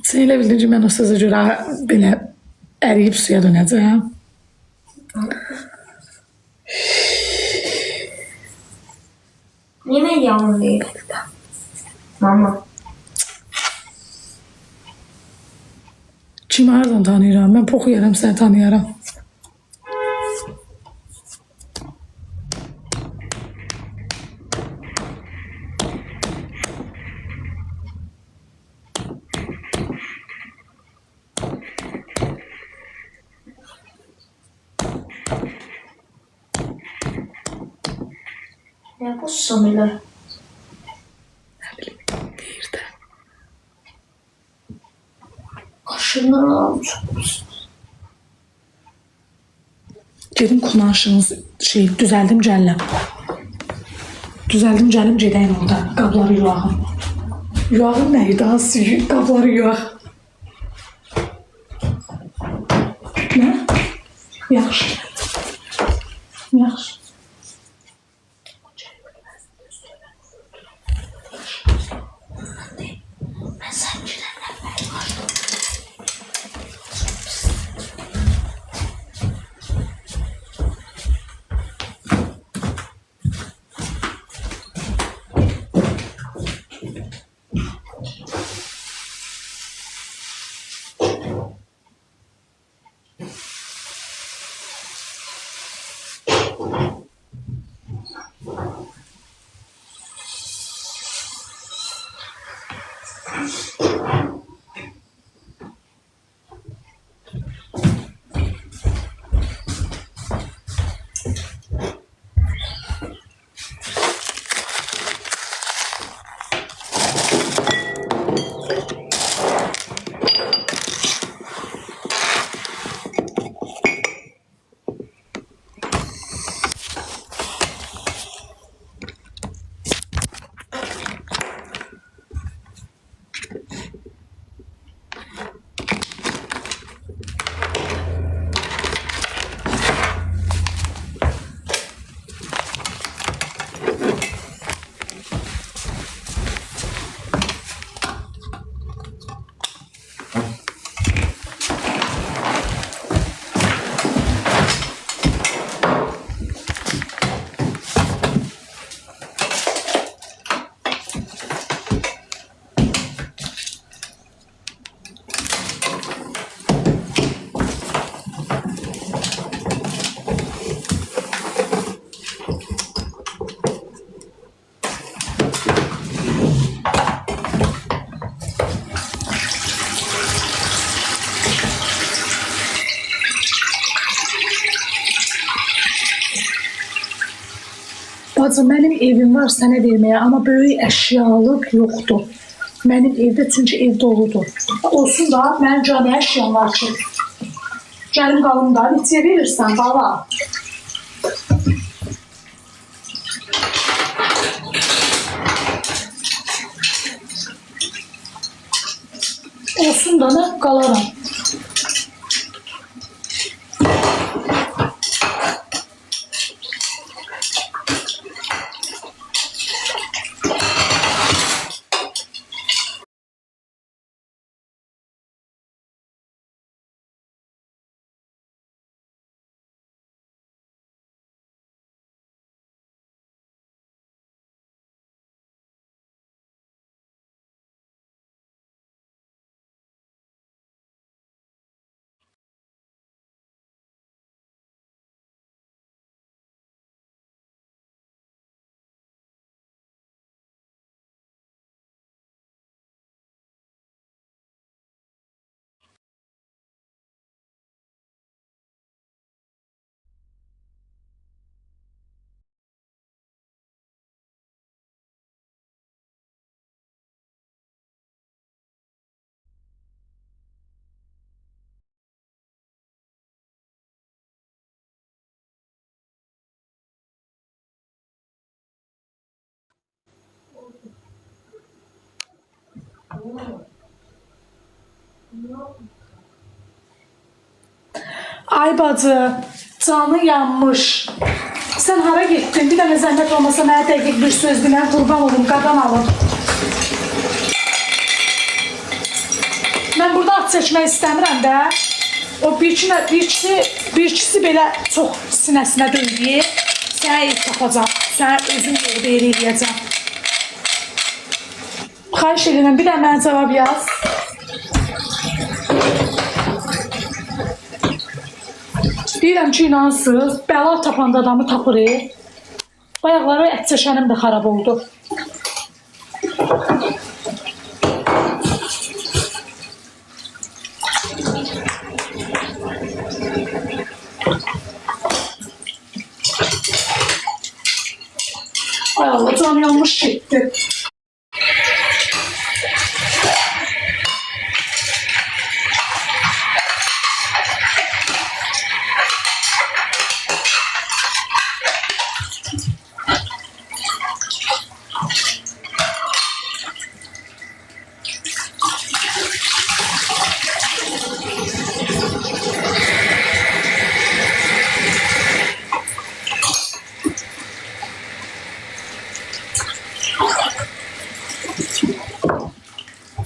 Sən elə bildin ki, mən o sözə görə belə əriyib suya dönəcəm. Yemək yalın deyil. Mama. Kimi hardan tanıyıram? Mən poxu yerim, səni tanıyaram. Nə bu sanırlar? Deyir də. Qaşından almışsınız. Gedim konanşınız düzəldim gələm. Düzəldim gəlim gedəyim orada. Qabları yuağım. Yuağım nə idi? Qabları yuaq. Nə? Yaxşı. Yaxşı. Mən sənkidən əvvəl başladım. bacım, mənim evim var sənə verməyə, amma böyük əşyalıq yoxdur. Mənim evdə, çünki ev doludur. Olsun da, mənim cami əşyam var ki. Gəlim qalım da, neçəyə verirsən, bala? Olsun da, nə qalaram. Ay bacı, canı yanmış. Sen hara gittin? Bir dənə zəhmət olmasa mənə dəqiq bir söz dinən, qurban olum, qadan alın. Mən burada at çəkmək istəmirəm də. O bir ikisi belə çox sinəsinə döndüyür. Sənə ev tapacam, sənə özüm yolu beyri eləyəcəm. Xahiş edirəm, bir də mənə cavab yaz. Deyirəm ki, inansız, bəla tapanda adamı tapırıq. Bayaqları ət çəşənim də xarab oldu. Ay Allah, can yanmış getdi.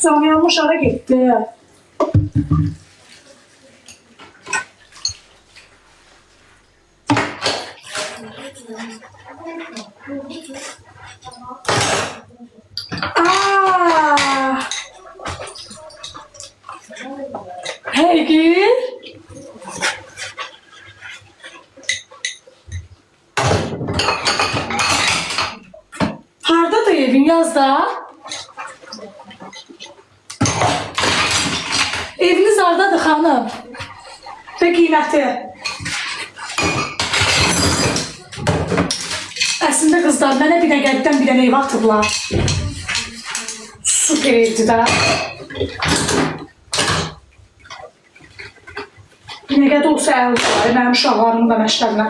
Can yanmış hara getdi. Peggy. Hardadır evin, yaz da. Eviniz hardadır xanım? Və qiyməti? Əslində qızlar, mənə bir qəbdən bir dənə ev atıblar. Super evdir də. Nə qədər olsa əldir var, mənim uşaqlarımın da məşlərinə.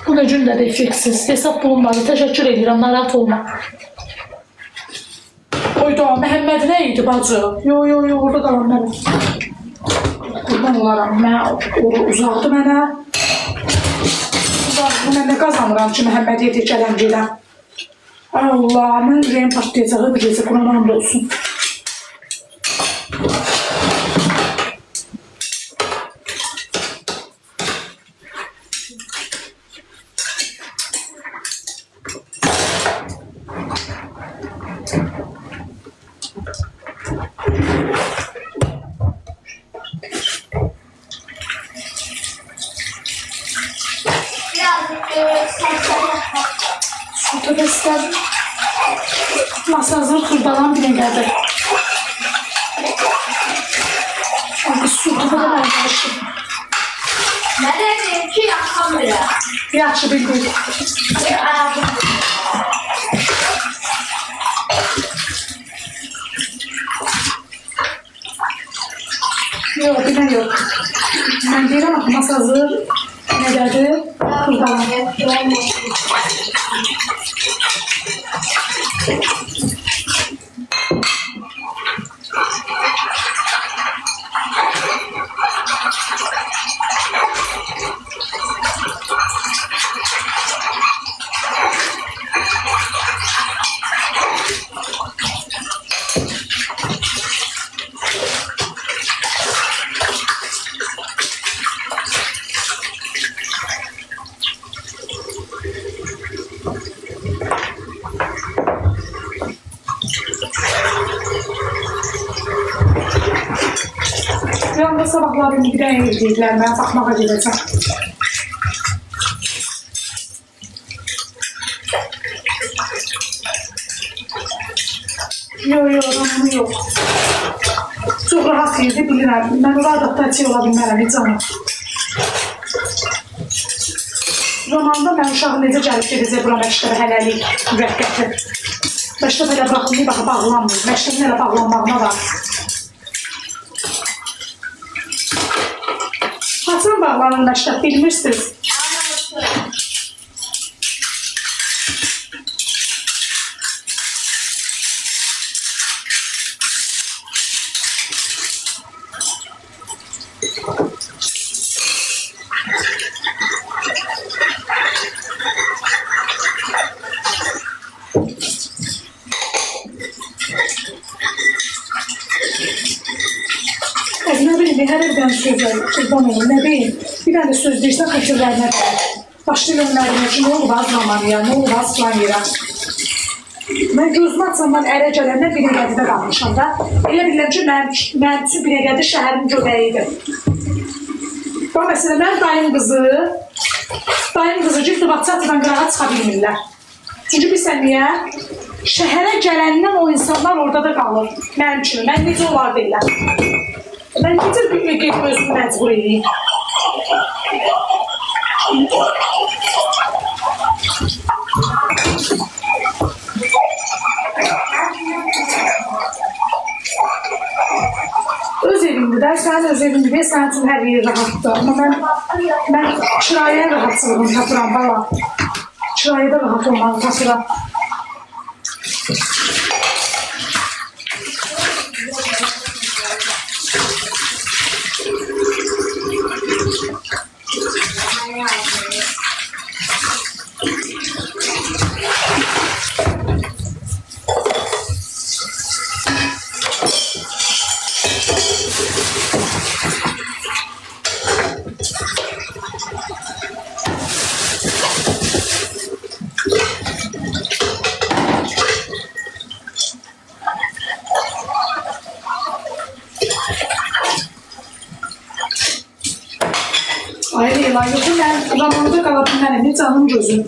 Bu da cümlə də effeksiz. Hesab bulunmadı. Təşəkkür edirəm. Narahat olma. Oyda, Məhəmməd nə idi bacı? Yo, orada da var mənə. Qurban olaram. Uzaqdı mənə. Uzaqdı. Mən nə qazanıram ki, Məhəmməd evdə gələm gedəm. Ay Allah, mən ürəyim partlayacağı bir gecə. Qurban hamd olsun. Otobüsler masajın kurbalan bile geldi. Suğrumu da mən danışdım. Mən də deyim ki, yaxam belə. Yaxşı bildik. Ayağım. Yox, bilən yox. Mən deyirəm, axmas hazır. Nədədir? Kurdalan. Bir anda sabahları bir dənə ev mən baxmağa gedəcəm. Yox, anamı yox. Çox rahat yerdir, bilirəm. Mən ora adaptasiya ola bilmərəm, heç canım. Romanda mən uşağı necə gəlib gedəcək bura məktəbə hələlik müvəqqəti. Məktəb elə baxımlı, baxı bağlanmır. Məktəbin elə bağlanmağına var. Hasan bağlanın məktəb, bilmirsiniz. Ne bileyim, her evden sözler, kurban olur, ne bileyim. Bir tane söz deyirsən, xətirlərinə gəlir. Başlayıram müəllimə ki, nə olub az zamanı ya, nə olub az plan yerə. Mən gözümü açsam, mən ərə gələndə Binəqədidə qalmışam da. Elə bilirəm ki, mənim üçün Binəqədi şəhərin göbəyidir. Bax, məsələn, mənim dayım qızı ki, Dubaqçatıdan qırağa çıxa bilmirlər. Çünki bilsən niyə? Şəhərə gələndən o insanlar orada da qalır. Mənim üçün, mən necə olar deyirlər. Ben getir bir gedib özümü məcbur edeyim. Öz evimdir də, sənin öz evindir deyə sənin üçün hər yeri rahatdır. Amma mən kirayəyə rahatsızlığını tapıram bala. Kirayədə rahat olmalı tapıram. Ay Leyla, yoxsa mən zamanında qala bilmərəm, canım gözüm.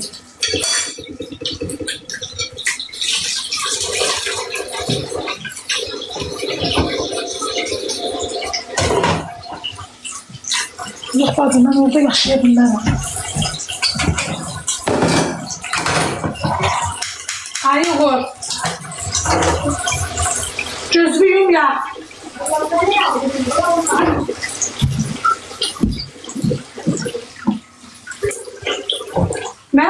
Yox bacım, mən orada yaşaya bilmərəm. Ay Uğur. Gözümü yum ya. Ne?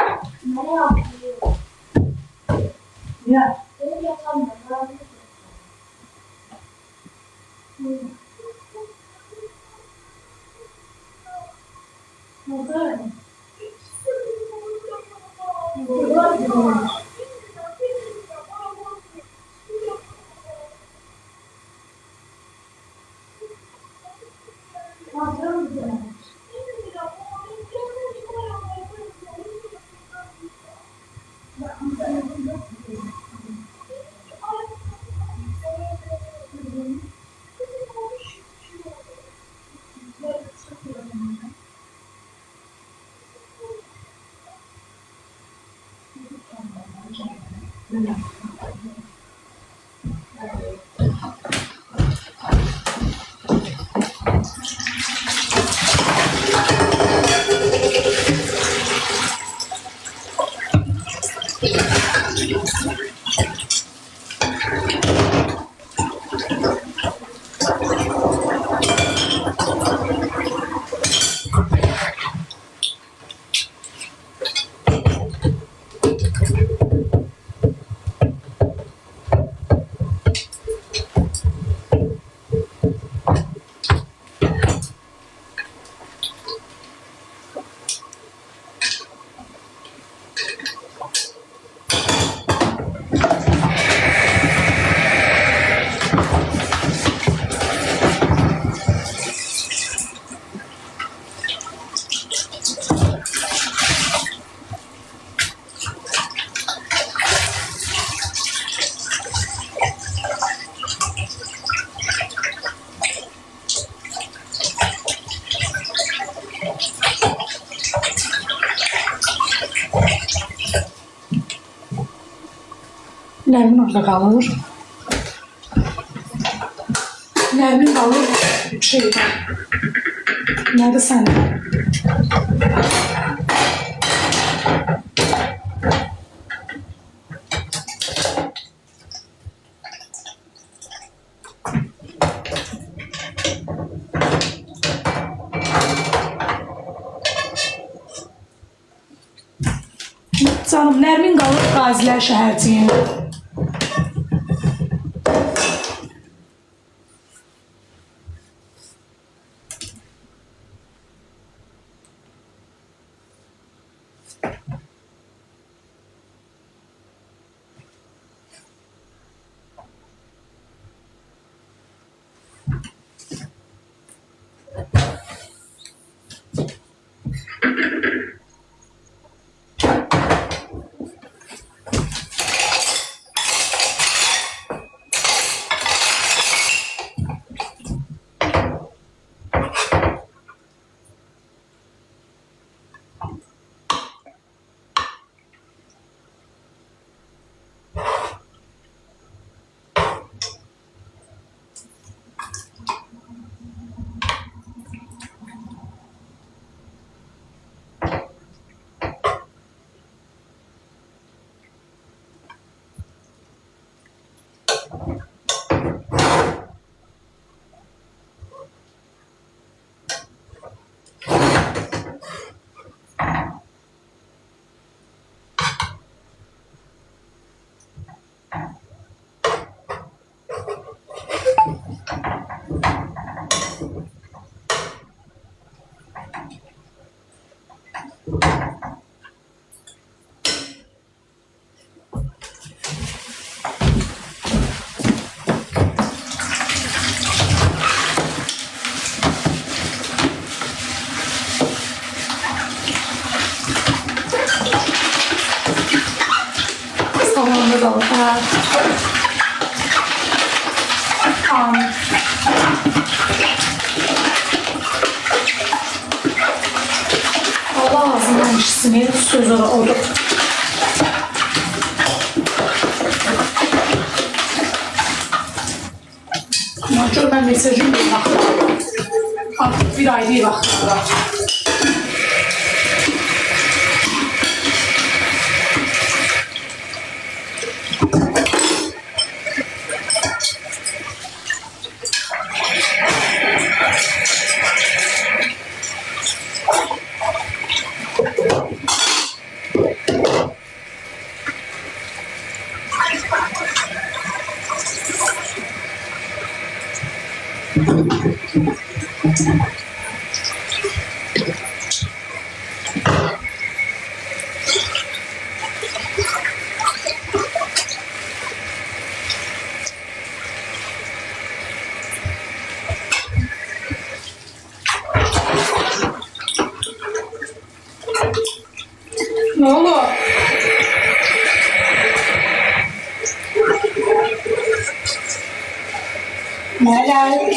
Ya. Nərmin orada qalır. Nərmin qalır şeydə. Nədir səndə? Canım, Nərmin qalır Qazilər şəhərciyində. Salonda qalır. Amin. Allah ağzından işsini söz odur. Nankör, mən mesajım bir vaxtda. Artıq bir ay bir vaxtda. Ne olur? Neler?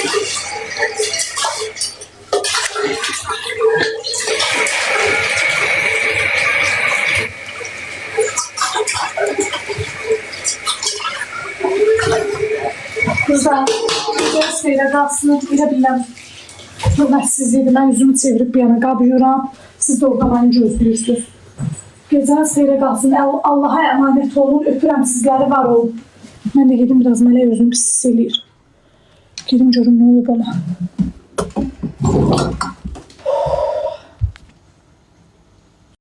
Kızlar, güzel seyre qalsın, elə biləm. Hörmətsizlikdir, mən üzümü çevirib bir yana qabıyıram. Siz də orada məni gözləyirsiniz. Gecəniz xeyrə qalsın, Allaha əmanət olun, öpürəm sizləri, var olun. Mən də gedim biraz mələk özüm pis eləyir. Gedim görüm nə olub ona.